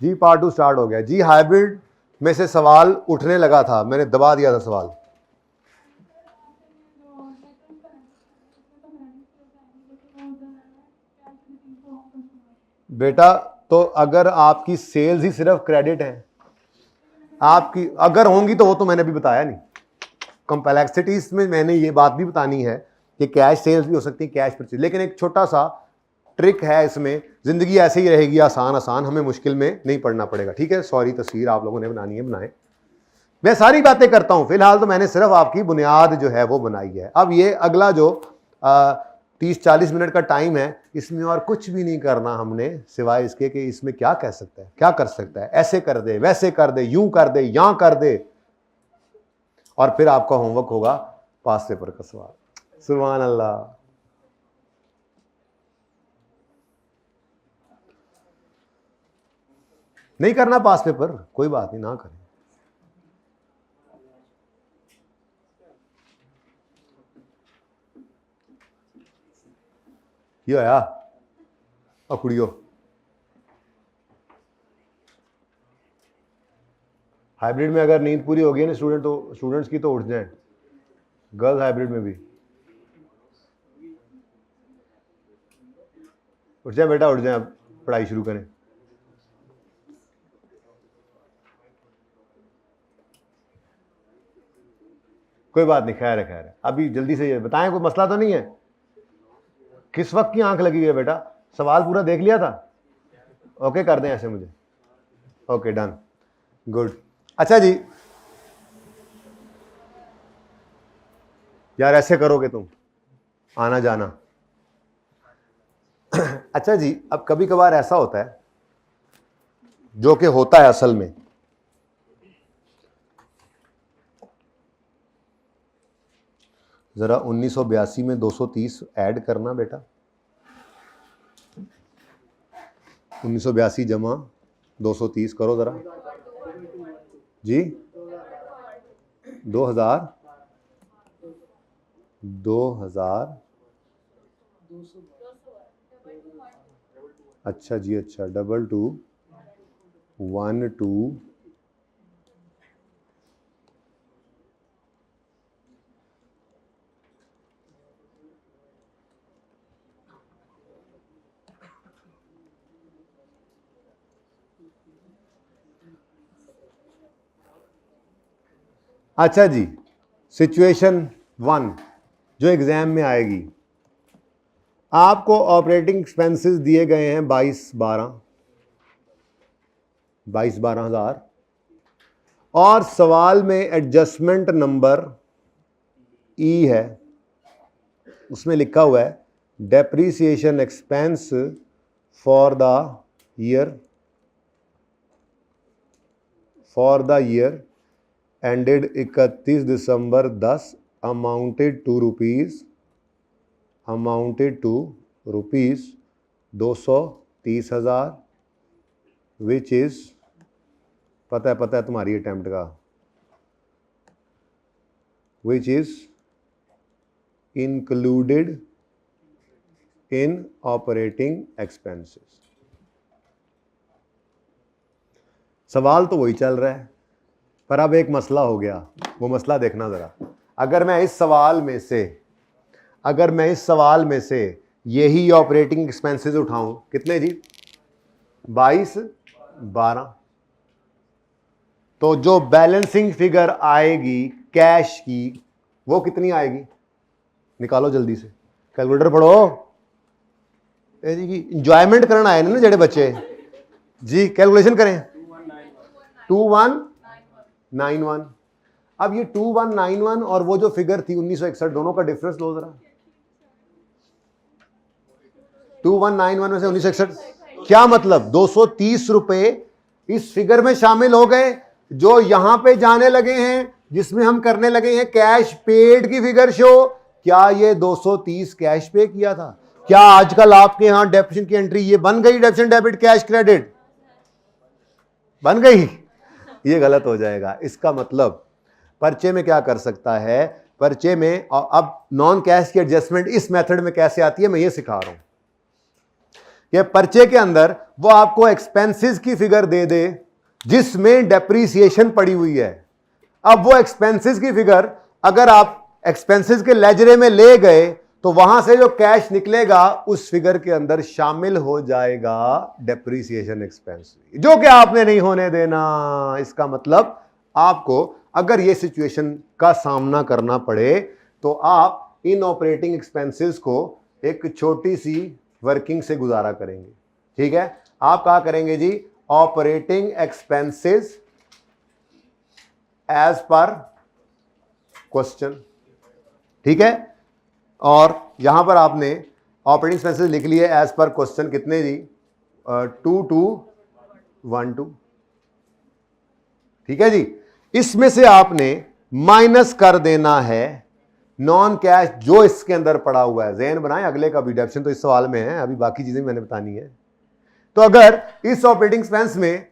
जी part 2 start हो गया जी। Hybrid में से सवाल उठने लगा था, मैंने दबा दिया था सवाल। बेटा तो अगर आपकी सेल्स ही सिर्फ क्रेडिट है, आपकी अगर होंगी तो वो तो मैंने भी बताया नहीं। कॉम्प्लेक्सिटीज में मैंने ये बात भी बतानी है कि कैश सेल्स भी हो सकती है, कैश परचेज। लेकिन एक छोटा सा ट्रिक है इसमें, जिंदगी ऐसे ही रहेगी आसान आसान, हमें मुश्किल में नहीं पड़ना पड़ेगा। ठीक है, सॉरी तस्वीर आप लोगों ने बनानी है बनाए, मैं सारी बातें करता हूं, फिलहाल तो मैंने सिर्फ आपकी बुनियाद जो है वो बनाई है। अब ये अगला जो 30-40 मिनट का टाइम है, इसमें और कुछ भी नहीं करना हमने सिवाय इसके कि इसमें क्या कह सकता है, क्या कर सकता है, ऐसे कर दे, वैसे कर दे, यूं कर दे, यहां कर दे, और फिर आपका होमवर्क होगा पास पेपर का सवाल। सुभान अल्लाह। नहीं करना पास पेपर, कोई बात नहीं, ना करें। ये आया कुड़ियो, हाइब्रिड में अगर नींद पूरी होगी ना स्टूडेंट्स की, तो उठ जाए। गर्ल्स हाइब्रिड में भी उठ जाए बेटा, उठ जाए, अब पढ़ाई शुरू करें। कोई बात नहीं, खैर है खैर है। अभी जल्दी से ये बताएं, कोई मसला तो नहीं है? किस वक्त की आंख लगी हुई है बेटा? सवाल पूरा देख लिया था? ओके कर दें ऐसे मुझे, ओके डन, गुड। अच्छा जी, यार ऐसे करोगे तुम आना जाना। अच्छा जी, अब कभी कभार ऐसा होता है, जो कि होता है असल में, जरा 1982 में 230 ऐड करना बेटा, 1982 जमा 230 करो जरा जी। 2000 अच्छा जी, अच्छा 2212। अच्छा जी, सिचुएशन 1 जो एग्जाम में आएगी, आपको ऑपरेटिंग एक्सपेंसेस दिए गए हैं 22-12,000, और सवाल में एडजस्टमेंट नंबर ई है, उसमें लिखा हुआ है depreciation expense for the year ended 31 December 10 amounted to rupees 230,000, which is पता है तुम्हारी अटेम्प्ट का, which is included in operating expenses. सवाल तो वही चल रहा है, पर अब एक मसला हो गया, वो मसला देखना जरा। अगर मैं इस सवाल में से यही ऑपरेटिंग एक्सपेंसेस उठाऊं, कितने जी? 22-12, तो जो बैलेंसिंग फिगर आएगी कैश की वो कितनी आएगी? निकालो जल्दी से, कैलकुलेटर पढ़ो जी, इंजॉयमेंट करना आए ना जेडे बच्चे जी, कैलकुलेशन करें। 2191। अब ये 2191 और वो जो फिगर थी 1961, दोनों का डिफरेंस लो जरा। 2191 में से 1961, क्या मतलब 230 रुपए इस फिगर में शामिल हो गए, जो यहां पे जाने लगे हैं, जिसमें हम करने लगे हैं कैश पेड की फिगर शो। क्या ये 230 कैश पे किया था? क्या आजकल आपके यहां डेबिट की एंट्री ये बन गई, डेबिट डेबिट कैश क्रेडिट बन गई? ये गलत हो जाएगा। इसका मतलब पर्चे में क्या कर सकता है, पर्चे में, अब नॉन कैश की एडजस्टमेंट इस मेथड में कैसे आती है मैं ये सिखा रहा हूं। कि पर्चे के अंदर वो आपको एक्सपेंसेस की फिगर दे दे जिसमें डेप्रीसिएशन पड़ी हुई है। अब वो एक्सपेंसेस की फिगर अगर आप एक्सपेंसेस के लेजरे में ले गए तो वहां से जो कैश निकलेगा उस फिगर के अंदर शामिल हो जाएगा डेप्रीसिएशन एक्सपेंस, जो कि आपने नहीं होने देना। इसका मतलब आपको अगर ये सिचुएशन का सामना करना पड़े तो आप इन ऑपरेटिंग एक्सपेंसेस को एक छोटी सी वर्किंग से गुजारा करेंगे। ठीक है, आप क्या करेंगे जी, operating expenses as per question. ठीक है, और यहां पर आपने ऑपरेटिंग एक्सपेंसेस लिख लिए एज पर क्वेश्चन, कितने जी, 2212। ठीक है जी, इसमें से आपने माइनस कर देना है नॉन कैश जो इसके अंदर पड़ा हुआ है। ज़हन बनाएं, अगले का भी डेप्शन तो इस सवाल में है, अभी बाकी चीजें मैंने बतानी है। तो अगर इस ऑपरेटिंग एक्सपेंस में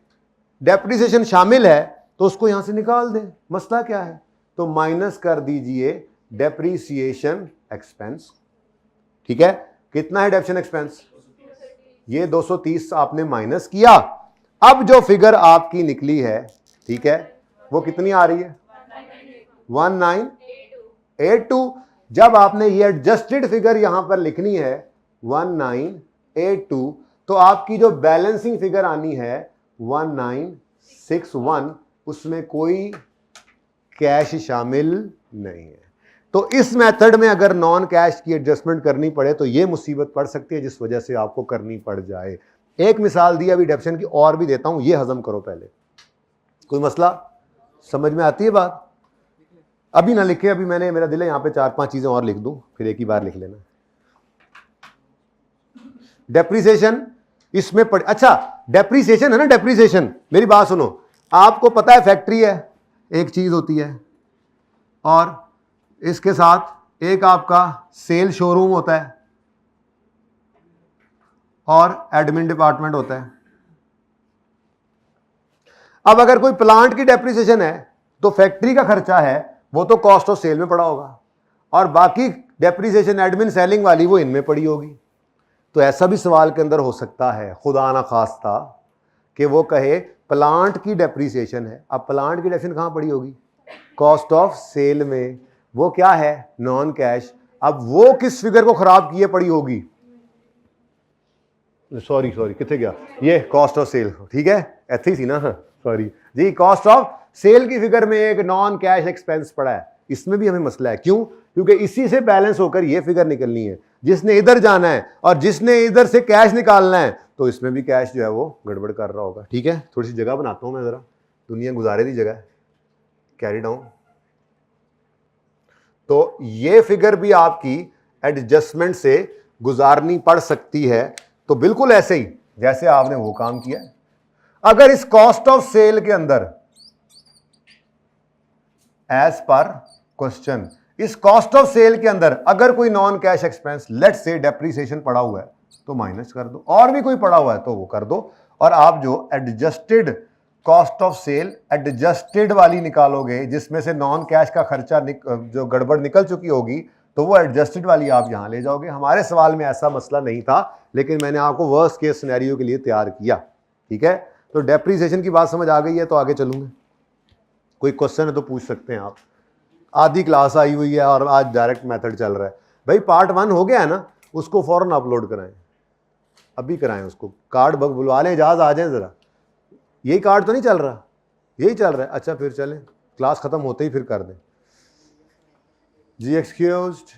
डेप्रिसिएशन शामिल है तो उसको यहां से निकाल दें। मसला क्या है, तो माइनस कर दीजिए डेप्रिसिएशन एक्सपेंस। ठीक है, कितना है डेप्रिसिएशन एक्सपेंस, ये 230 आपने माइनस किया। अब जो फिगर आपकी निकली है, ठीक है, वो कितनी आ रही है, 1982। जब आपने ये एडजस्टेड फिगर यहां पर लिखनी है 1982, तो आपकी जो बैलेंसिंग फिगर आनी है 1961, उसमें कोई कैश शामिल नहीं है। तो इस मेथड में अगर नॉन कैश की एडजस्टमेंट करनी पड़े तो ये मुसीबत पड़ सकती है जिस वजह से आपको करनी पड़ जाए। एक मिसाल दी अभी डेप्शन की और भी देता हूं, ये हजम करो पहले। कोई मसला समझ में आती है बात? अभी ना लिखे, अभी मैंने, मेरा दिल है यहां पे 4-5 चीजें और लिख दूं, फिर एक ही बार लिख लेना। डेप्रिसिएशन इसमें अच्छा डेप्रिसिएशन है ना, डेप्रिसिएशन, मेरी बात सुनो, आपको पता है फैक्ट्री है एक चीज होती है और इसके साथ एक आपका सेल शोरूम होता है और एडमिन डिपार्टमेंट होता है। अब अगर कोई प्लांट की डेप्रिसिएशन है तो फैक्ट्री का खर्चा है वो तो कॉस्ट ऑफ सेल में पड़ा होगा और बाकी डेप्रिसिएशन एडमिन सेलिंग वाली वो इनमें पड़ी होगी। तो ऐसा भी सवाल के अंदर हो सकता है, खुदा ना खास्ता, कि वो कहे प्लांट की डेप्रिसिएशन है। अब प्लांट की डेप्रिसिएशन कहां पड़ी होगी, कॉस्ट ऑफ सेल में, वो क्या है, नॉन कैश। अब वो किस फिगर को खराब किए पड़ी होगी, सॉरी कितने गया, ये कॉस्ट ऑफ सेल। ठीक है, ऐसी थी ना, sorry ji, cost of sale की फिगर में एक नॉन कैश एक्सपेंस पड़ा है। इसमें भी हमें मसला है, क्यों, क्योंकि इसी से बैलेंस होकर ये फिगर निकलनी है। जिसने इधर जाना है और जिसने इधर से कैश निकालना है, तो इसमें भी कैश जो है वो गड़बड़ कर रहा होगा। ठीक है, थोड़ी सी जगह बनाता हूं मैं, जरा दुनिया गुजारे दी जगह, कैरी डाउन। तो ये फिगर भी आपकी एडजस्टमेंट से गुजारनी पड़ सकती है। तो बिल्कुल ऐसे ही जैसे आपने वो काम किया। अगर इस कॉस्ट ऑफ सेल के अंदर एज पर क्वेश्चन, इस कॉस्ट ऑफ सेल के अंदर अगर कोई non cash expense, let's say depreciation पड़ा हुआ है तो माइनस कर दो, और भी कोई पड़ा हुआ है तो वो कर दो, और आप जो adjusted cost of sale adjusted वाली निकालोगे जिसमें से नॉन कैश का खर्चा जो गड़बड़ निकल चुकी होगी, तो वो एडजस्टेड वाली आप यहां ले जाओगे। हमारे सवाल में ऐसा मसला नहीं था, लेकिन मैंने आपको वर्स्ट केस सिनेरियो के लिए तैयार किया। ठीक है, तो डेप्रिसिएशन की बात समझ आ गई है, तो आगे चलूंगा। कोई क्वेश्चन है तो पूछ सकते हैं आप। आधी क्लास आई हुई है और आज डायरेक्ट मेथड चल रहा है। भाई पार्ट 1 हो गया है ना, उसको फौरन अपलोड कराएं, अभी कराएं उसको। कार्ड बुलवा लें, इजाज़ आ जाए ज़रा। यही कार्ड तो नहीं चल रहा, यही चल रहा है, अच्छा फिर चलें, क्लास ख़त्म होते ही फिर कर दें जी। एक्सक्यूज्ड,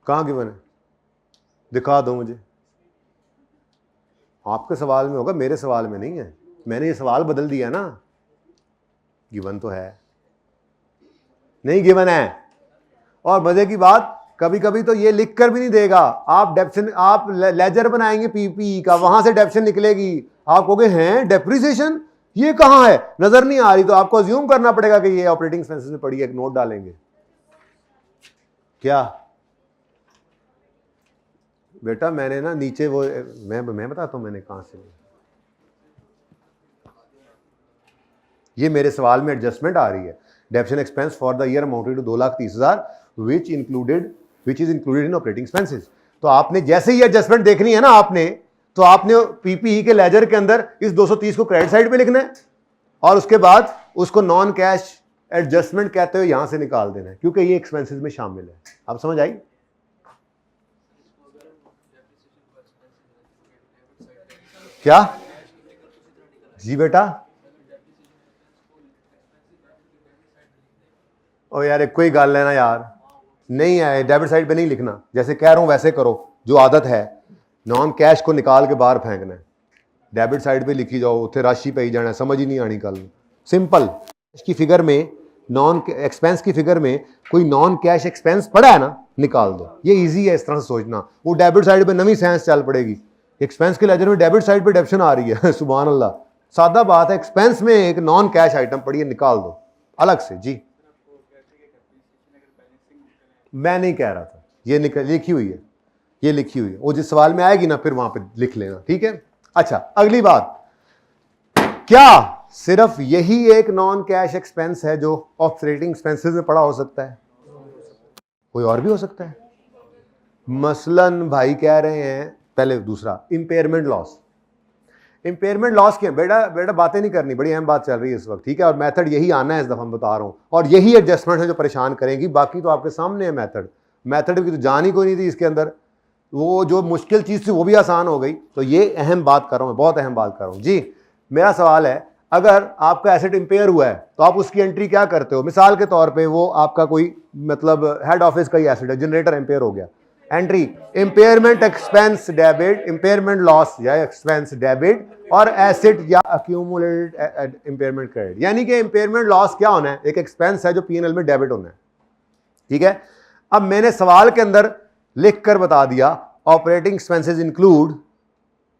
कहाँ गिवन है, दिखा दो मुझे। आपके सवाल में होगा, मेरे सवाल में नहीं है, मैंने ये सवाल बदल दिया ना। गिवन तो है, नहीं गिवन है। और मजे की बात, कभी कभी तो ये लिख कर भी नहीं देगा। आप डेप्शन, आप लेजर बनाएंगे पीपी का, वहां से डेप्शन निकलेगी, आप कहोगे हैं डेप्रिसिएशन ये कहां है, नजर नहीं आ रही, तो आपको अज्यूम करना पड़ेगा कि ये ऑपरेटिंग एक्सपेंसेस में पड़ी है, एक नोट डालेंगे। क्या बेटा, मैंने ना नीचे वो, मैं बताता हूं मैंने कहां से, ये मेरे सवाल में एडजस्टमेंट आ रही है। Depreciation expense for the year amounted to 2,30,000 which is included in operating expenses। तो आपने जैसे ही एडजस्टमेंट देखनी है ना आपने, तो आपने पीपीई के लेजर के अंदर इस 230 को क्रेडिट साइड पे लिखना है और उसके बाद उसको नॉन कैश एडजस्टमेंट कहते हुए यहां से निकाल देना है, क्योंकि ये एक्सपेंसेस में शामिल है। आप समझ आई? क्या जी बेटा? ओ यार एक कोई गाल लेना यार, नहीं है डेबिट साइड पे नहीं लिखना, जैसे कह रहा हूं वैसे करो, जो आदत है नॉन कैश को निकाल के बाहर फेंकना है, डेबिट साइड पे लिखी जाओ, उत्थे राशि पे ही जाना है, समझ ही नहीं आनी कल। सिंपल की फिगर में, नॉन एक्सपेंस की फिगर में कोई नॉन कैश एक्सपेंस पड़ा है ना, निकाल दो। ये इजी है इस तरह से सोचना। वो डेबिट साइड पे नवी साइंस चल पड़ेगी, एक्सपेंस के लेजर में डेबिट साइड पे डेबिशन आ रही है सुभान अल्लाह, सादा बात है। एक्सपेंस में एक नॉन कैश आइटम पड़ी है, निकाल दो अलग से। जी मैं नहीं कह रहा था, ये लिखी हुई है, ये लिखी हुई है, वो जिस सवाल में आएगी ना फिर वहां पे लिख लेना, ठीक है। अच्छा अगली बात, क्या सिर्फ यही एक नॉन कैश एक्सपेंस है जो ऑपरेटिंग एक्सपेंसेस में पड़ा हो सकता है? कोई और भी हो सकता है। मसलन भाई कह रहे हैं, पहले दूसरा इंपेयरमेंट लॉस। इंपेयरमेंट लॉस के बेटा बेटा बातें नहीं करनी, बड़ी अहम बात चल रही है इस वक्त, ठीक है। और मेथड यही आना है इस दफा, मैं बता रहा हूं, और यही एडजस्टमेंट है जो परेशान करेंगी, बाकी तो आपके सामने है मेथड। मेथड की तो जान ही कोई नहीं थी इसके अंदर, वो जो मुश्किल चीज़ थी वो भी आसान हो गई। तो ये अहम बात कर रहा हूँ, बहुत अहम बात कर रहा हूँ। जी मेरा सवाल है, अगर आपका एसेट इंपेयर हुआ है तो आप उसकी एंट्री क्या करते हो? मिसाल के तौर पे वो आपका कोई मतलब हेड ऑफिस का ही एसेट है, जनरेटर इंपेयर हो गया, entry impairment expense debit, impairment loss या एक्सपेंस डेबिट, और एसेट या अक्यूमुलेटेड इंपेयरमेंट क्रेडिट। यानी कि इंपेयरमेंट लॉस क्या होना है? एक एक्सपेंस है जो पीएनएल में डेबिट होना है, ठीक है। अब मैंने सवाल के अंदर लिख कर बता दिया ऑपरेटिंग एक्सपेंसेस इंक्लूड,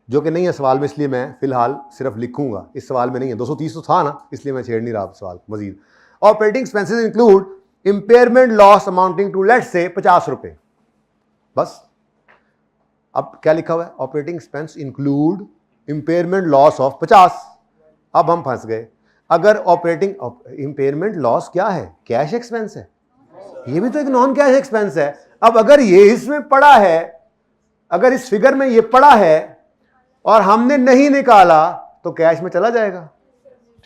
जो कि नहीं है सवाल में, इसलिए मैं फिलहाल सिर्फ लिखूंगा, इस सवाल में नहीं है। 230 तो था ना, इसलिए मैं छेड़ नहीं रहा सवाल मजीद। Operating expenses include impairment loss amounting to let's say 50 रुपए, बस। अब क्या लिखा हुआ है? Operating expense include impairment loss of 50। अब हम फंस गए। अगर ऑपरेटिंग इंपेयरमेंट लॉस क्या है? कैश एक्सपेंस है, ये भी तो एक नॉन कैश एक्सपेंस है। अब अगर ये इसमें पड़ा है, अगर इस फिगर में ये पड़ा है और हमने नहीं निकाला तो कैश में चला जाएगा,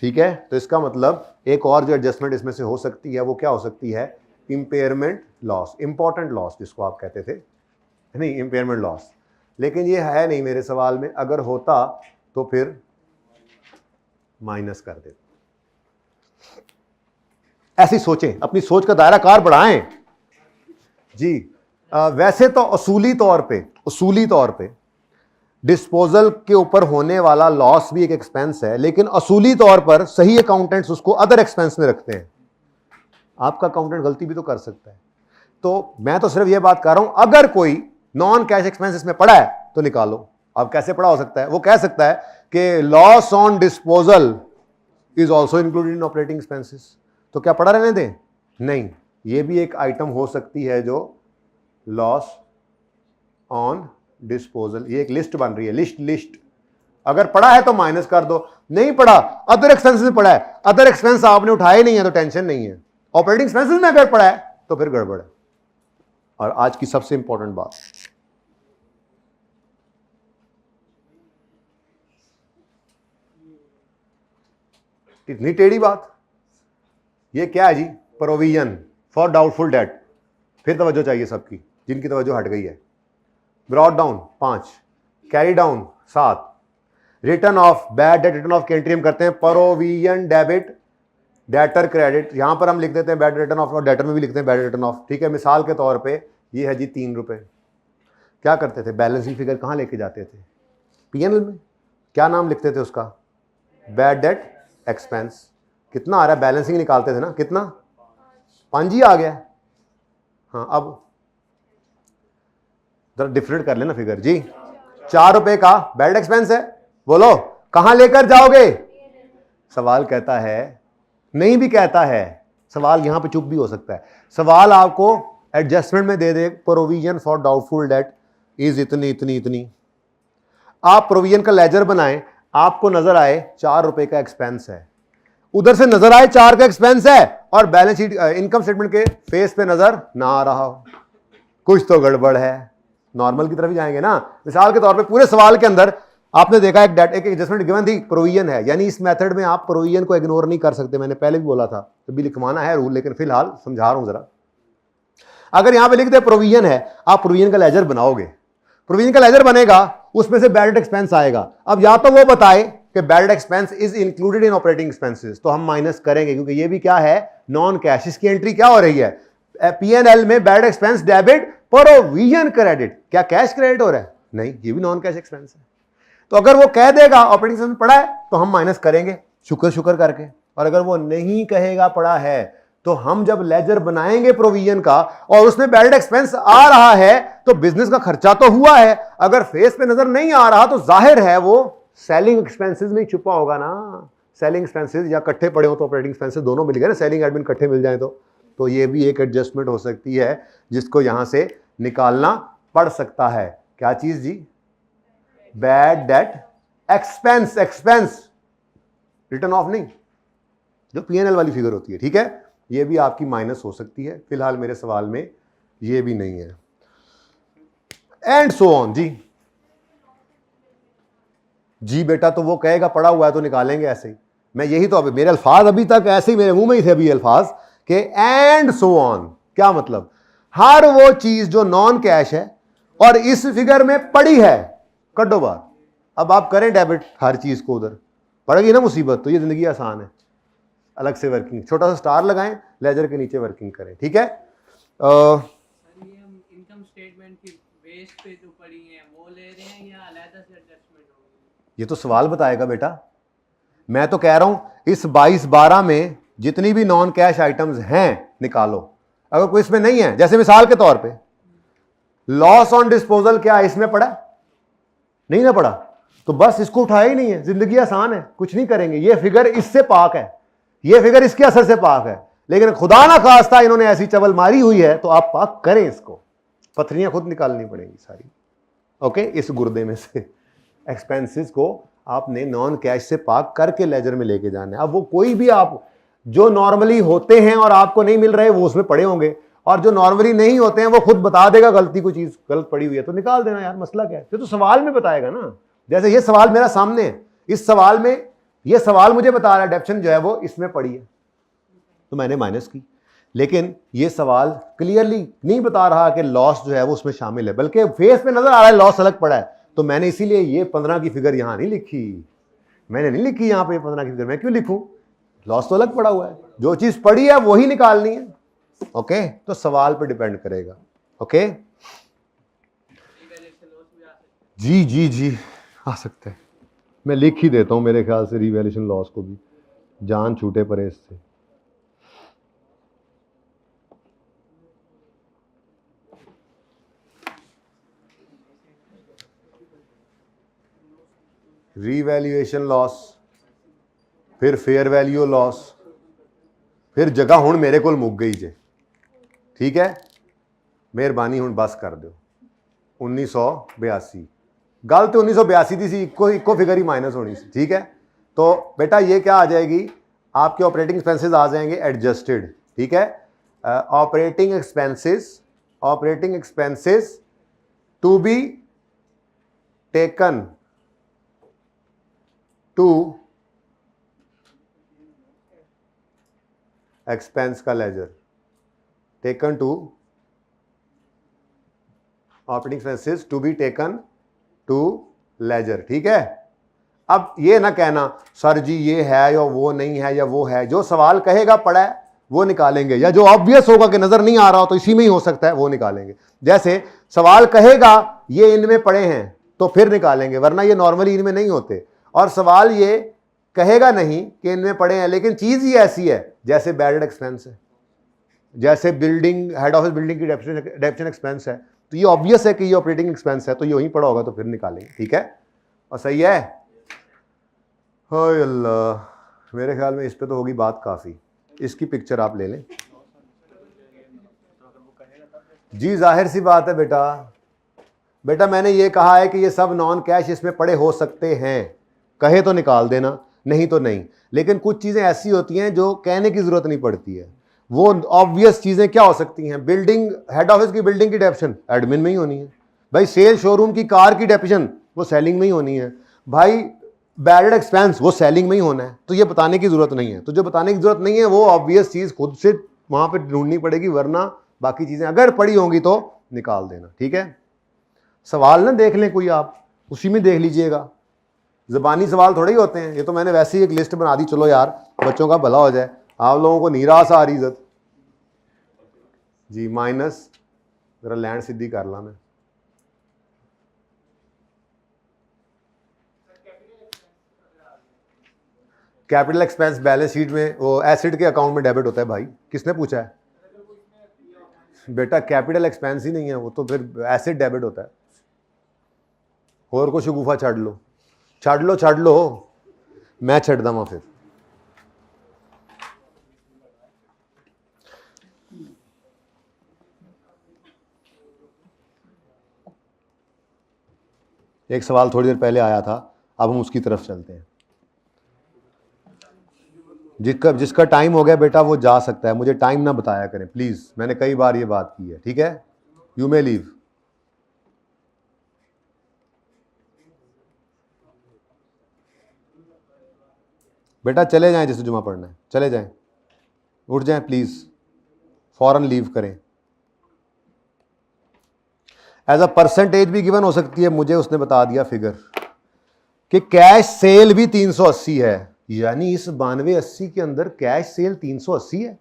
ठीक है। तो इसका मतलब एक और जो एडजस्टमेंट इसमें से हो सकती है वो क्या हो सकती है? इंपेयरमेंट लॉस, इंपॉर्टेंट लॉस जिसको आप कहते थे, नहीं इंपेयरमेंट लॉस। लेकिन ये है नहीं मेरे सवाल में, अगर होता तो फिर माइनस कर देते। ऐसी सोचें, अपनी सोच का दायरा कार बढ़ाएं। जी वैसे तो असूली तौर पे डिस्पोजल के ऊपर होने वाला लॉस भी एक एक्सपेंस है, लेकिन असूली तौर पर सही अकाउंटेंट्स उसको अदर एक्सपेंस में रखते हैं। आपका अकाउंटेंट गलती भी तो कर सकता है। तो मैं तो सिर्फ यह बात कर रहा हूं, अगर कोई नॉन कैश एक्सपेंस इसमें पड़ा है तो निकालो। अब कैसे पड़ा हो सकता है? वो कह सकता है कि loss on disposal is also included in operating expenses. तो क्या पड़ा रहने दें? नहीं, ये भी एक आइटम हो सकती है जो लॉस ऑन डिस्पोजल, ये एक लिस्ट बन रही है, लिस्ट। अगर पड़ा है तो माइनस कर दो, नहीं पड़ा अदर एक्सपेंसेस में पड़ा है, अदर एक्सपेंस आपने उठाए नहीं है तो टेंशन नहीं है। ऑपरेटिंग एक्सपेंसेस में अगर पड़ा है तो फिर गड़बड़ है। और आज की सबसे इंपॉर्टेंट बात, इतनी टेढ़ी बात, ये क्या है जी? Provision for doubtful debt. फिर तवज्जो चाहिए सबकी, जिनकी तवज्जो हट गई है। Brought down 5, carry down 7, return of bad debt, return of की एंट्री हम करते हैं प्रोविजन डेबिट, डेटर क्रेडिट। यहां पर हम लिख देते हैं बैड रिटर्न ऑफ, और डेटर में भी लिखते हैं बैड रिटर्न ऑफ, ठीक है। मिसाल के तौर पे ये है जी 3 रुपए। क्या करते थे? बैलेंसिंग फिगर कहां लेके जाते थे? पीएनएल में। क्या नाम लिखते थे उसका? Bad debt expense. कितना आ रहा है? बैलेंसिंग निकालते थे ना, कितना? 5 ही आ गया। हाँ अब जरा डिफरेंट कर लेना फिगर जी। 4 रुपए का बैड एक्सपेंस है, बोलो कहां लेकर जाओगे? सवाल कहता है, नहीं भी कहता है, सवाल यहां पे चुप भी हो सकता है। सवाल आपको एडजस्टमेंट में दे दे, provision for doubtful debt is इतनी। आप प्रोविजन का लेजर बनाएं, आपको नजर आए 4 रुपए का एक्सपेंस है, उधर से नजर आए 4 का एक्सपेंस है, और बैलेंस शीट इनकम स्टेटमेंट के फेस पे नजर ना आ रहा हो, कुछ तो गड़बड़ है। नॉर्मल की तरफ ही जाएंगे ना। मिसाल के तौर पे पूरे सवाल के अंदर आपने देखा एक एडजस्टमेंट गिवन थी, प्रोविजन है, यानी इस मेथड में आप प्रोविजन को इग्नोर नहीं कर सकते। मैंने पहले भी बोला था, तो भी लिखवाना है रूल, लेकिन फिलहाल समझा रहा हूं जरा। अगर यहां पे लिख दे प्रोविजन है, आप प्रोविजन का लेजर बनाओगे, प्रोविजन का लेजर बनेगा, उसमें से बैड एक्सपेंस आएगा। अब या तो वो बताए कि bad expense is included in operating expenses, तो हम माइनस करेंगे, क्योंकि ये भी क्या है, नॉन कैश। इसकी एंट्री क्या हो रही है, P&L में bad expense debit, provision credit. क्या कैश क्रेडिट हो रहा है? नहीं, ये भी नॉन कैश एक्सपेंस है। तो अगर वो कह देगा ऑपरेटिंग एक्सपेंस पड़ा है, तो हम माइनस करेंगे शुक्र करके। और अगर वो नहीं कहेगा पड़ा है, तो हम जब लेजर बनाएंगे प्रोविजन का और उसमें बैड एक्सपेंस आ रहा है, तो बिजनेस का खर्चा तो हुआ है। अगर फेस पे नजर नहीं आ रहा, तो जाहिर है वो सेलिंग एक्सपेंसेस में छुपा होगा ना। सेलिंग एक्सपेंसेस या इकट्ठे पड़े हो तो ऑपरेटिंग एक्सपेंसेस दोनों मिल गए ना, सेलिंग एडमिन इकट्ठे मिल जाए तो ये भी एक एडजस्टमेंट हो सकती है जिसको यहां से निकालना पड़ सकता है। क्या चीज जी? Bad debt expense, expense return of नहीं, जो P&L वाली फिगर होती है, ठीक है, ये भी आपकी माइनस हो सकती है। फिलहाल मेरे सवाल में ये भी नहीं है, एंड सो ऑन। जी बेटा, तो वो कहेगा पड़ा हुआ है तो निकालेंगे ऐसे ही। मैं यही तो, अभी मेरे अल्फाज अभी तक ऐसे ही मेरे मुंह में ही थे अभी अल्फाज के एंड सो ऑन। क्या मतलब? हर वो चीज जो नॉन कैश है और इस फिगर में पड़ी है, कड्डो बार। अब आप करें डेबिट हर चीज को, उधर पड़ेगी ना मुसीबत, तो ये जिंदगी आसान है। अलग से वर्किंग, छोटा सा स्टार लगाएं, लेजर के नीचे वर्किंग करें, ठीक है। इनकम स्टेटमेंट की बेस पे जो पड़ी है वो ले रहे हैं या अलग से एडजस्टमेंट होगी? ये तो सवाल बताएगा बेटा। मैं तो कह रहा हूं इस 22-12 में जितनी भी नॉन कैश आइटम्स हैं निकालो। अगर कोई इसमें नहीं है, जैसे मिसाल के तौर पे लॉस ऑन डिस्पोजल, क्या इसमें पड़ा? नहीं ना पड़ा, तो बस इसको उठाया ही नहीं है। जिंदगी आसान है, कुछ नहीं करेंगे। ये फिगर इससे पाक है, ये फिगर इसके असर से पाक है, लेकिन खुदा ना खास्ता इन्होंने ऐसी चवल मारी हुई है तो आप पाक करें इसको। पथरियां खुद निकालनी पड़ेंगी सारी, ओके। इस गुर्दे में से एक्सपेंसेस को आपने नॉन कैश से पाक करके लेजर में लेके जाना है। अब वो कोई भी आप जो नॉर्मली होते हैं और आपको नहीं मिल रहे, वो उसमें पड़े होंगे, और जो नॉर्मली नहीं होते हैं वो खुद बता देगा गलती, कोई चीज गलत पड़ी हुई है तो निकाल देना यार, मसला क्या है? तो सवाल में बताएगा ना। जैसे ये सवाल मेरा सामने है, इस सवाल में ये सवाल मुझे बता रहा है डेप्शन जो है वो इसमें पड़ी है, तो मैंने माइनस की। लेकिन ये सवाल क्लियरली नहीं बता रहा कि लॉस जो है वो उसमें शामिल है, बल्कि फेस पे नजर आ रहा है लॉस अलग पड़ा है। तो मैंने इसीलिए ये 15 की फिगर यहां नहीं लिखी, मैंने नहीं लिखी यहां पे 15 की फिगर। मैं क्यों लिखूं? लॉस तो अलग पड़ा हुआ है, जो चीज पड़ी है वही निकालनी है, ओके। तो सवाल पे डिपेंड करेगा, ओके। जी जी जी आ सकते हैं, मैं लिख ही देता हूं, मेरे ख्याल से रिवैल्यूएशन लॉस को भी जान छूटे परे इससे। रीवैल्यूएशन लॉस, फिर फेयर वैल्यू लॉस, फिर जगह हुण मेरे को मुक गई जे, ठीक है। मेहरबानी हुण बस कर दो। 1982 गल तो 1982 थी, इको फिगर ही माइनस होनी सी, ठीक है। तो बेटा ये क्या आ जाएगी, आपके ऑपरेटिंग एक्सपेंसेस आ जाएंगे एडजस्टेड, ठीक है। Operating expenses to be taken to expense का ledger, taken to operating expenses to be taken to ledger, ठीक है। अब ये ना कहना सर जी ये है या वो नहीं है या वो है, जो सवाल कहेगा पड़ा है वो निकालेंगे, या जो ऑब्वियस होगा कि नजर नहीं आ रहा हो तो इसी में ही हो सकता है वो निकालेंगे। जैसे सवाल कहेगा ये इनमें पड़े हैं तो फिर निकालेंगे, वरना ये नॉर्मली इनमें नहीं होते। और सवाल ये कहेगा नहीं कि इनमें पड़े हैं, लेकिन चीज ही ऐसी है, जैसे बैड एक्सपेंस है, जैसे बिल्डिंग हेड ऑफिस बिल्डिंग की डेप्शन एक्सपेंस है, तो ये ऑब्वियस है कि ये ऑपरेटिंग एक्सपेंस है, तो ये वहीं पड़ा होगा तो फिर निकालेंगे, ठीक है। और सही है। हाय अल्लाह, मेरे ख्याल में इस पे तो होगी बात काफ़ी। इसकी पिक्चर आप ले लें जी। जाहिर सी बात है बेटा मैंने ये कहा है कि ये सब नॉन कैश इसमें पड़े हो सकते हैं, कहे तो निकाल देना, नहीं तो नहीं। लेकिन कुछ चीज़ें ऐसी होती हैं जो कहने की ज़रूरत नहीं पड़ती है। वो ऑब्वियस चीज़ें क्या हो सकती हैं, बिल्डिंग हेड ऑफिस की बिल्डिंग की डेप्शन एडमिन में ही होनी है, भाई सेल शोरूम की कार की डेप्रिसिएशन वो सेलिंग में ही होनी है भाई, बैड एक्सपेंस वो सेलिंग में ही होना है, तो ये बताने की जरूरत नहीं है। तो जो बताने की जरूरत नहीं है वो ऑब्वियस चीज खुद से वहां पे ढूंढनी पड़ेगी, वरना बाकी चीजें अगर पड़ी होंगी तो निकाल देना। ठीक है, सवाल ना देख लें कोई, आप उसी में देख लीजिएगा, ज़बानी सवाल थोड़े ही होते हैं। ये तो मैंने वैसे ही एक लिस्ट बना दी, चलो यार बच्चों का भला हो जाए, आप लोगों को नीरास आ रही इज्जत जी। माइनस जरा लैंड सीधी कर ला मैं, कैपिटल एक्सपेंस बैलेंस शीट में वो एसिड के अकाउंट में डेबिट होता है भाई, किसने पूछा है बेटा? कैपिटल एक्सपेंस ही नहीं है वो, तो फिर एसिड डेबिट होता है। और कुछ गुफा छड़ लो छड़ लो छड़ लो, मैं छड़ दवा फिर। एक सवाल थोड़ी देर पहले आया था, अब हम उसकी तरफ चलते हैं। जिसका टाइम हो गया बेटा वो जा सकता है, मुझे टाइम ना बताया करें प्लीज, मैंने कई बार ये बात की है। ठीक है, यू मे लीव। बेटा चले जाएं, जिसे जुमा पढ़ना है चले जाएं, उठ जाएं प्लीज, फौरन लीव करें। एज अ परसेंटेज भी गिवन हो सकती है, मुझे उसने बता दिया फिगर कि कैश सेल भी 380 है, यानी इस 9280 के अंदर कैश सेल 380 है,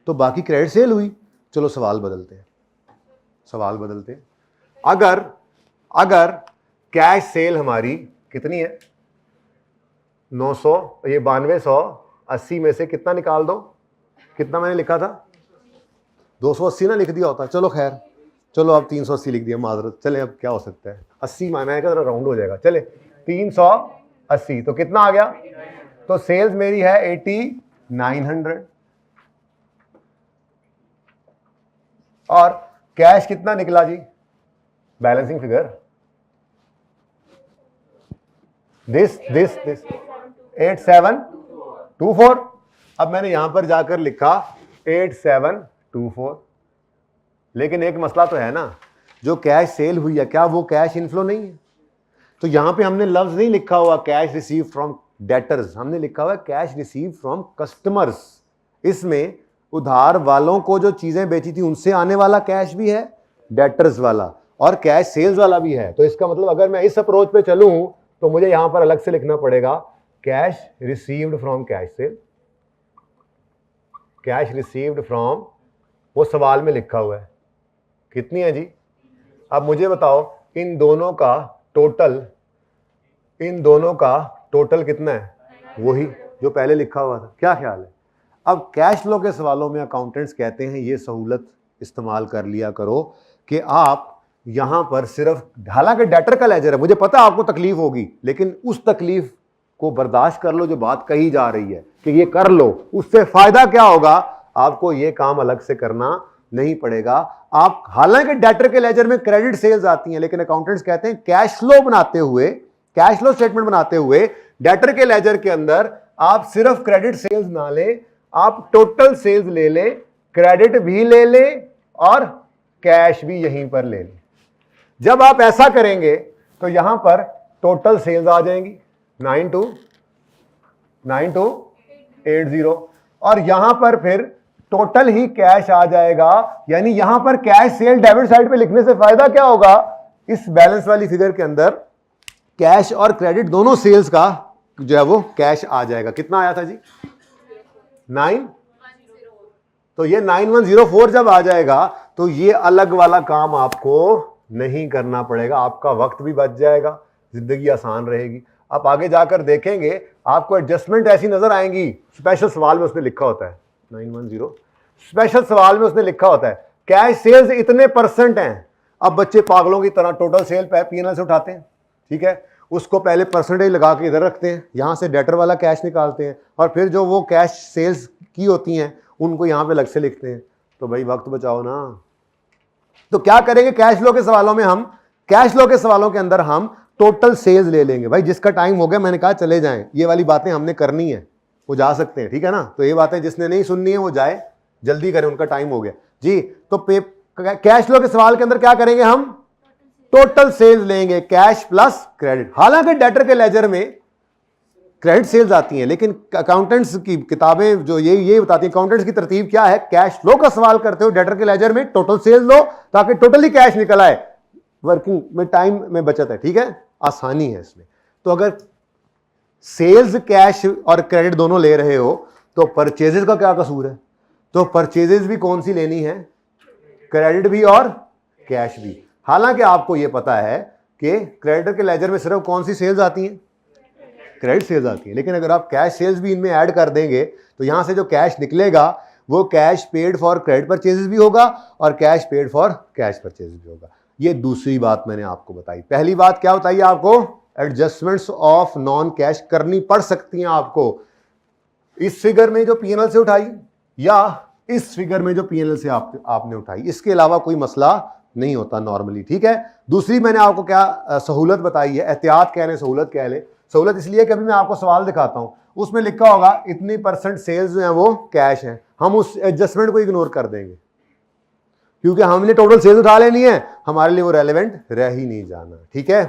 तो बाकी क्रेडिट सेल हुई। चलो सवाल बदलते हैं, सवाल बदलते हैं। अगर कैश सेल हमारी कितनी है 900, ये 9280 में से कितना निकाल दो, कितना मैंने लिखा था 280 ना लिख दिया होता, चलो खैर, चलो अब 380 लिख दिया, माजरत। चले अब क्या हो सकता है, 80 मैंने कहा राउंड हो जाएगा, चले 380, तो कितना आ गया, तो सेल्स मेरी है 8900 और कैश कितना निकला जी, बैलेंसिंग फिगर दिस 8724। अब मैंने यहां पर जाकर लिखा 8724, लेकिन एक मसला तो है ना, जो कैश सेल हुई है क्या वो कैश इनफ्लो नहीं है? तो यहां पे हमने लफ्ज नहीं लिखा हुआ कैश रिसीव फ्रॉम डेटर्स, हमने लिखा हुआ कैश रिसीव फ्रॉम कस्टमर्स। इसमें उधार वालों को जो चीजें बेची थी उनसे आने वाला कैश भी है, डेटर्स वाला, और कैश सेल्स वाला भी है। तो इसका मतलब अगर मैं इस अप्रोच पे चलूं तो मुझे यहां पर अलग से लिखना पड़ेगा cash received from cash cell, cash received from, वो सवाल में लिखा हुआ है कितनी है जी। अब मुझे बताओ इन दोनों का टोटल कितना है, वही जो पहले लिखा हुआ था। क्या ख्याल है? अब कैश फ्लो के सवालों में अकाउंटेंट्स कहते हैं ये सहूलत इस्तेमाल कर लिया करो कि आप यहां पर सिर्फ, हालांकि डेटर का लेजर है, मुझे पता आपको तकलीफ होगी, लेकिन उस तकलीफ को बर्दाश्त कर लो जो बात कही जा रही है कि ये कर लो, उससे फायदा क्या होगा, आपको ये काम अलग से करना नहीं पड़ेगा। आप, हालांकि डेटर के लेजर में क्रेडिट सेल्स आती हैं, लेकिन अकाउंटेंट्स कहते हैं कैश फ्लो बनाते हुए, कैश फ्लो स्टेटमेंट बनाते हुए डेटर के लेजर के अंदर आप सिर्फ क्रेडिट सेल्स ना लें, आप टोटल सेल्स ले लें, क्रेडिट भी ले लें और कैश भी यहीं पर ले लें। जब आप ऐसा करेंगे तो यहां पर टोटल सेल्स आ जाएंगी 9280 और यहां पर फिर टोटल ही कैश आ जाएगा। यानी यहां पर कैश सेल डेबिट साइड पे लिखने से फायदा क्या होगा, इस बैलेंस वाली फिगर के अंदर कैश और क्रेडिट दोनों सेल्स का जो है वो कैश आ जाएगा। कितना आया था जी 9, तो ये 9104 जब आ जाएगा तो ये अलग वाला काम आपको नहीं करना पड़ेगा, आपका वक्त भी बच जाएगा, जिंदगी आसान रहेगी। आप आगे जाकर देखेंगे आपको एडजस्टमेंट ऐसी नजर आएंगी, स्पेशल सवाल में उसने लिखा होता है 910, स्पेशल सवाल में उसने लिखा होता है कैश सेल्स इतने परसेंट हैं। अब बच्चे पागलों की तरह टोटल सेल पीएनएल से उठाते हैं, ठीक है, उसको पहले परसेंटेज लगा के इधर रखते हैं, यहां से डेटर वाला कैश निकालते हैं और फिर जो वो कैश सेल्स की होती हैं उनको यहां पे अलग से लिखते हैं। तो भाई वक्त बचाओ ना। तो क्या करेंगे कैश फ्लो के सवालों में, हम कैश फ्लो के सवालों के अंदर हम टोटल सेल्स ले लेंगे। भाई जिसका टाइम हो गया मैंने कहा चले जाएं, ये वाली बातें हमने करनी है, वो जा सकते हैं, ठीक है ना। तो ये बातें जिसने नहीं सुननी है वो जाए, जल्दी करें, उनका टाइम हो गया जी। तो कैश फ्लो के सवाल के अंदर क्या करेंगे हम? टोटल सेल्स लेंगे, कैश प्लस क्रेडिट। हालांकि डेटर के लेजर में क्रेडिट सेल्स आती हैं, लेकिन अकाउंटेंट्स की किताबें जो ये बताती हैं, अकाउंटेंट्स की तरतीब क्या है, कैश फ्लो का सवाल करते हो डेटर के लेजर में टोटल सेल्स लो ताकि टोटली कैश निकल आए, वर्किंग में टाइम में बचत है, ठीक है, आसानी है इसमें। तो अगर सेल्स कैश और क्रेडिट दोनों ले रहे हो तो परचेजेस का क्या कसूर है? तो परचेजेस भी कौन सी लेनी है? क्रेडिट भी और कैश भी। हालांकि आपको यह पता है कि क्रेडिटर के लेजर में सिर्फ कौन सी सेल्स आती हैं? क्रेडिट सेल्स आती है, लेकिन अगर आप कैश सेल्स भी इनमें ऐड कर देंगे तो यहां से जो कैश निकलेगा वो cash paid for credit purchases भी होगा और cash paid for cash purchases भी होगा। ये दूसरी बात मैंने आपको बताई। पहली बात क्या बताइए आपको? एडजस्टमेंट्स ऑफ नॉन कैश करनी पड़ सकती हैं आपको, इस फिगर में जो पीएनएल से उठाई या इस फिगर में जो पीएनएल से आपने उठाई, इसके अलावा कोई मसला नहीं होता नॉर्मली, ठीक है। दूसरी मैंने आपको क्या सहूलत बताई है, एहतियात कह लें, सहूलत कह लें। सहूलत इसलिए कि अभी मैं आपको सवाल दिखाता हूं, उसमें लिखा होगा इतनी % सेल्स जो है वो कैश है, हम उस एडजस्टमेंट को इग्नोर कर देंगे क्योंकि हमने टोटल सेल्स उठा लेनी है, हमारे लिए वो रेलेवेंट रह ही नहीं जाना, ठीक है।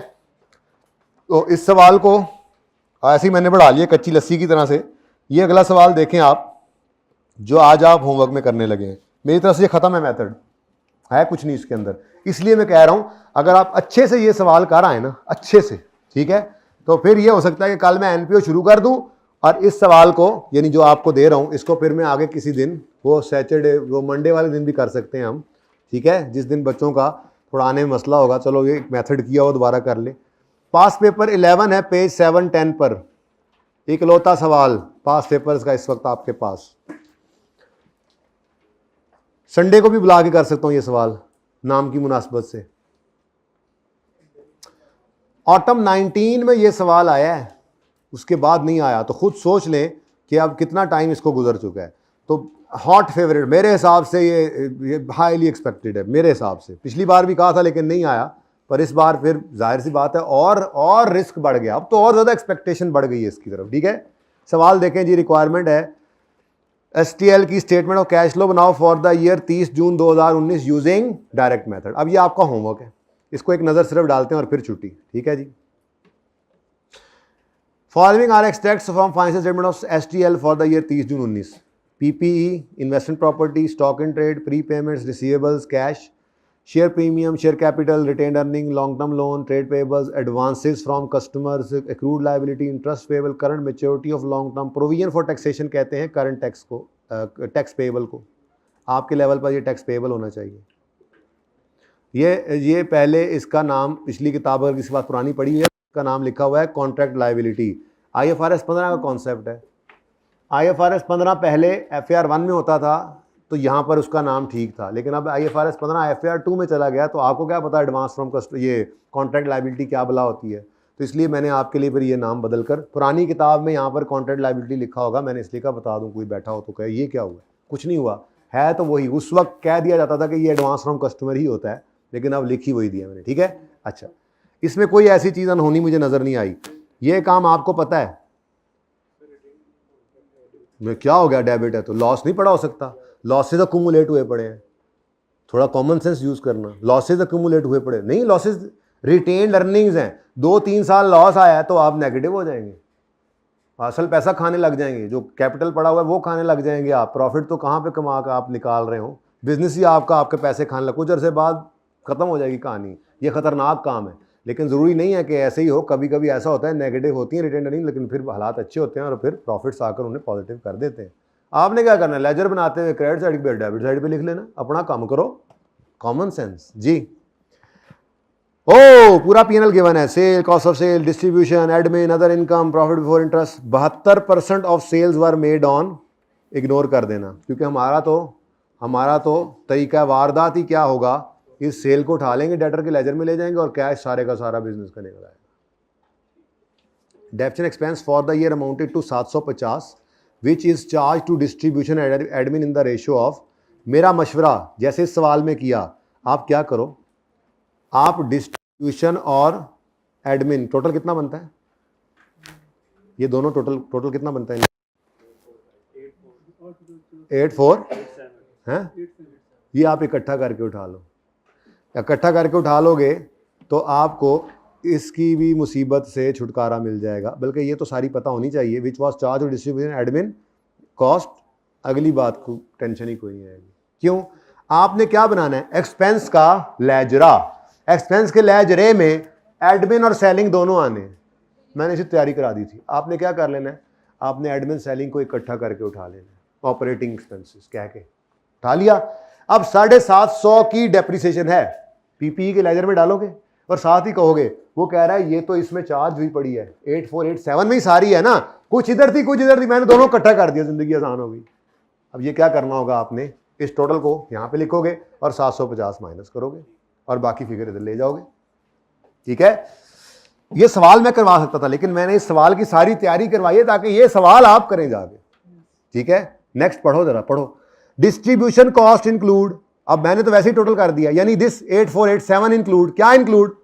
तो इस सवाल को ऐसे ही मैंने बढ़ा लिया कच्ची लस्सी की तरह से। ये अगला सवाल देखें आप, जो आज आप होमवर्क में करने लगे हैं। मेरी तरफ से ये खत्म है, मेथड है कुछ नहीं इसके अंदर, इसलिए मैं कह रहा हूं अगर आप अच्छे से ये सवाल कर आए ना, अच्छे से, ठीक है, तो फिर ये हो सकता है कि कल मैं एनपीओ शुरू कर दूं और इस सवाल को, यानी जो आपको दे रहा हूं, इसको फिर मैं आगे किसी दिन, वो सैटरडे, वो मंडे वाले दिन भी कर सकते हैं हम, ठीक है, जिस दिन बच्चों का थोड़ा आने में मसला होगा। चलो ये मेथड किया वो दोबारा कर ले। पास पेपर 11 है, पेज 7-10 पर इकलौता सवाल पास पेपर्स का इस वक्त आपके पास। संडे को भी बुला के कर सकता हूं ये सवाल नाम की मुनासबत से। ऑटम 19 में ये सवाल आया है, उसके बाद नहीं आया, तो खुद सोच लें कि अब कितना टाइम इसको गुजर चुका है। तो हॉट फेवरेट मेरे हिसाब से ये हाईली एक्सपेक्टेड है मेरे हिसाब से। पिछली बार भी कहा था लेकिन नहीं आया, पर इस बार फिर जाहिर सी बात है और रिस्क बढ़ गया, अब तो और ज़्यादा एक्सपेक्टेशन बढ़ गई है इसकी तरफ, ठीक है। सवाल देखें जी, रिक्वायरमेंट है एसटीएल की स्टेटमेंट ऑफ कैश फ्लो बनाओ for the year 30 June 2019 using direct method. अब ये आपका होमवर्क है, इसको एक नज़र सिर्फ डालते हैं और फिर छुट्टी, ठीक है जी। Following are extracts from financial statement of STL for the year 30 June 19। PPE, investment property, stock in trade, prepayments, receivables, cash, share premium, share capital, retained earning, long term loan, trade payables, advances from customers, accrued liability, interest payable, current maturity of long term, provision for taxation कहते हैं current tax को, tax payable को। आपके level पर ये tax payable होना चाहिए। ये पहले इसका नाम, पिछली किताब अगर किसी बात पुरानी पढ़ी हुई है, इसका नाम लिखा हुआ है कॉन्ट्रैक्ट लायबिलिटी। IFRS 15 का कॉन्सेप्ट है। IFRS 15 पहले FAR 1 में होता था तो यहाँ पर उसका नाम ठीक था, लेकिन अब IFRS 15 FAR 2 में चला गया, तो आपको क्या पता एडवांस फ्रॉम कस्टमर ये कॉन्ट्रैक्ट लायबिलिटी क्या भला होती है। तो इसलिए मैंने आपके लिए फिर ये नाम बदल कर, पुरानी किताब में यहाँ पर कॉन्ट्रैक्ट लायबिलिटी लिखा होगा, मैंने इसलिए का बता दूँ कोई बैठा हो तो कहे ये क्या हुआ, कुछ नहीं हुआ है, तो वही उस वक्त कह दिया जाता था कि ये एडवांस फ्रॉम कस्टमर ही होता है, लेकिन अब लिखी वही दिया मैंने, ठीक है। अच्छा, इसमें कोई ऐसी चीज़ अनहोनी मुझे नज़र नहीं आई। ये काम आपको पता है मैं क्या हो गया, डेबिट है तो लॉस नहीं पड़ा हो सकता, लॉसेज अक्यूमुलेट हुए पड़े हैं, थोड़ा कॉमन सेंस यूज़ करना। लॉसेज अक्यूमुलेट हुए पड़े नहीं, लॉसेज रिटेन्ड अर्निंग्स हैं, 2-3 साल लॉस आया है तो आप नेगेटिव हो जाएंगे, असल पैसा खाने लग जाएंगे, जो कैपिटल पड़ा हुआ है वो खाने लग जाएंगे आप। प्रॉफिट तो कहाँ पे कमा कर आप निकाल रहे हो, बिजनेस ही आपका आपके पैसे खाने लग, कुछ अरसे बाद खत्म हो जाएगी कहानी। ये खतरनाक काम है, लेकिन ज़रूरी नहीं है कि ऐसे ही हो, कभी कभी ऐसा होता है नेगेटिव होती है रिटेन्ड अर्निंग, लेकिन फिर हालात अच्छे होते हैं और फिर प्रॉफिट्स आकर उन्हें पॉजिटिव कर देते हैं। आपने क्या करना है, लेजर बनाते हुए क्रेडिट साइड पे डेबिट साइड पे लिख लेना, अपना काम करो, कॉमन सेंस जी। ओ पूरा पीएनएल गिवन है, sale, cost of sale, distribution, admin, other income, profit before interest. 72% of sales were made on, ignore कर देना क्योंकि हमारा तो तरीका वारदात ही क्या होगा, इस सेल को उठा लेंगे, डेटर के लेजर में ले जाएंगे और कैश सारे का सारा बिजनेस का निकल आएगा। Depreciation expense for the year amounted to 750 which is charge to distribution admin in the ratio of. मेरा मशवरा जैसे इस सवाल में किया, आप क्या करो, आप डिस्ट्रीब्यूशन और एडमिन टोटल कितना बनता है, ये दोनों टोटल कितना बनता है, 84 हैं ये आप इकट्ठा करके उठा लो। इकट्ठा करके उठा लोगे तो आपको इसकी भी मुसीबत से छुटकारा मिल जाएगा। बल्कि ये तो सारी पता होनी चाहिए, विच वॉज चार्ज और डिस्ट्रीब्यूशन एडमिन कॉस्ट, अगली बात को टेंशन ही कोई नहीं आएगी। क्यों? आपने क्या बनाना है? एक्सपेंस का लेजरा। एक्सपेंस के लेजरे में एडमिन और सेलिंग दोनों आने हैं। मैंने इसे तैयारी करा दी थी। आपने क्या कर लेना है? आपने एडमिन सेलिंग को इकट्ठा करके उठा लेना है, ऑपरेटिंग एक्सपेंसेस कह के उठा लिया। अब 750 की डेप्रिसिएशन है, पीपीई के लेजर में डालोगे और साथ ही कहोगे वो कह रहा है ये तो इसमें चार्ज हुई पड़ी है 8487 में ही सारी है ना, कुछ इधर थी कुछ इधर थी, मैंने दोनों इकट्ठा कर दिया, जिंदगी आसान हो गई। अब ये क्या करना होगा आपने? इस टोटल को यहाँ पे लिखोगे और 750 माइनस करोगे और बाकी फिगर इधर ले जाओगे। ठीक है, ये सवाल मैं करवा सकता था लेकिन मैंने इस सवाल की सारी तैयारी करवाई है ताकि ये सवाल आप करें जाके। ठीक है, नेक्स्ट पढ़ो, जरा पढ़ो। डिस्ट्रीब्यूशन कॉस्ट इंक्लूड, अब मैंने तो वैसे ही टोटल कर दिया, यानी दिस 8487 इंक्लूड, क्या include?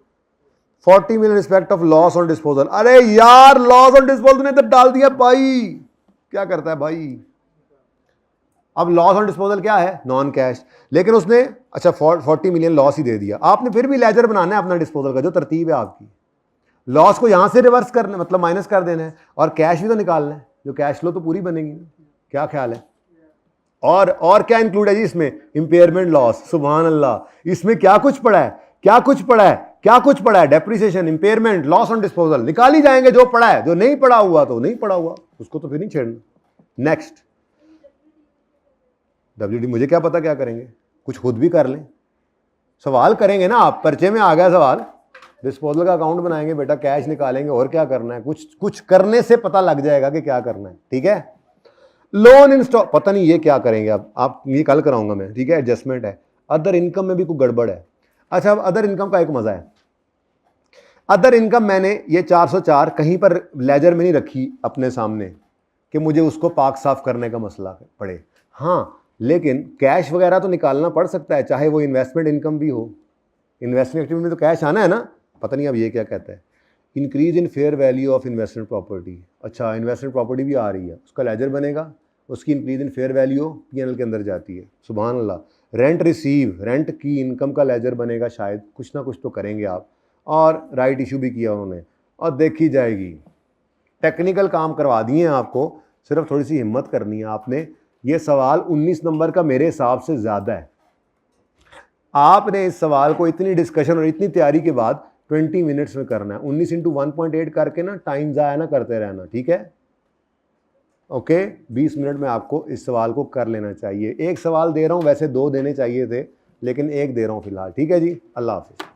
40 million respect of loss on disposal. अरे यार लॉस ऑन डिस्पोजल ने तो डाल दिया भाई, क्या करता है भाई? अब लॉस ऑन डिस्पोजल क्या है? नॉन कैश, लेकिन उसने अच्छा 40 मिलियन लॉस ही दे दिया। आपने फिर भी लेजर बनाना है अपना डिस्पोजल का, जो तरतीब है आपकी। लॉस को यहां से रिवर्स करना, मतलब माइनस कर देना है, और कैश भी तो निकालना है, जो कैश फ्लो तो पूरी बनेगी ना। क्या ख्याल है? और क्या इंक्लूड है जी इसमें? Impairment loss. सुभान अल्लाह, इसमें क्या कुछ पड़ा है? क्या कुछ पड़ा है? क्या कुछ पड़ा है? Depreciation, impairment, loss on disposal निकाल ही जाएंगे जो पड़ा है। जो नहीं पड़ा हुआ तो नहीं पड़ा हुआ, उसको तो फिर नहीं छेड़ना। नेक्स्ट WD, मुझे क्या पता क्या करेंगे, कुछ खुद भी कर लें। सवाल करेंगे ना आप, पर्चे में आ गया सवाल, डिस्पोजल का अकाउंट बनाएंगे बेटा, कैश निकालेंगे, और क्या करना है? कुछ करने से पता लग जाएगा कि क्या करना है। ठीक है, लोन इंस्टॉल, पता नहीं ये क्या करेंगे अब, आप ये कल कराऊंगा मैं। ठीक है, एडजस्टमेंट है। अदर इनकम में भी कोई गड़बड़ है। अच्छा, अब अदर इनकम का एक मजा है। अदर इनकम मैंने ये 404 कहीं पर लेजर में नहीं रखी अपने सामने कि मुझे उसको पाक साफ करने का मसला पड़े। हाँ, लेकिन कैश वगैरह तो निकालना पड़ सकता है, चाहे वो इन्वेस्टमेंट इनकम भी हो। इन्वेस्टमेंट एक्टिविटी में तो कैश आना है ना। पता नहीं अब ये क्या कहता है? Increase in fair value of investment property. अच्छा, इन्वेस्टमेंट प्रॉपर्टी भी आ रही है, उसका लेजर बनेगा, उसकी increase in fair value PNL के अंदर जाती है। सुभान अल्लाह। रेंट रिसीव, रेंट की इनकम का लेजर बनेगा, शायद कुछ ना कुछ तो करेंगे आप। और राइट इशू भी किया उन्होंने, और देखी जाएगी। टेक्निकल काम करवा दिए हैं आपको, सिर्फ थोड़ी सी हिम्मत करनी है आपने। ये सवाल 19 नंबर का मेरे हिसाब से ज़्यादा है। आपने इस सवाल को इतनी डिस्कशन और इतनी तैयारी के बाद 20 मिनट्स में करना है। 19 × 1.8 करके ना टाइम ज़ाया ना करते रहना। ठीक है, ओके, 20 मिनट में आपको इस सवाल को कर लेना चाहिए। एक सवाल दे रहा हूँ, वैसे 2 देने चाहिए थे लेकिन 1 दे रहा हूँ फिलहाल। ठीक है जी, अल्लाह हाफिज़।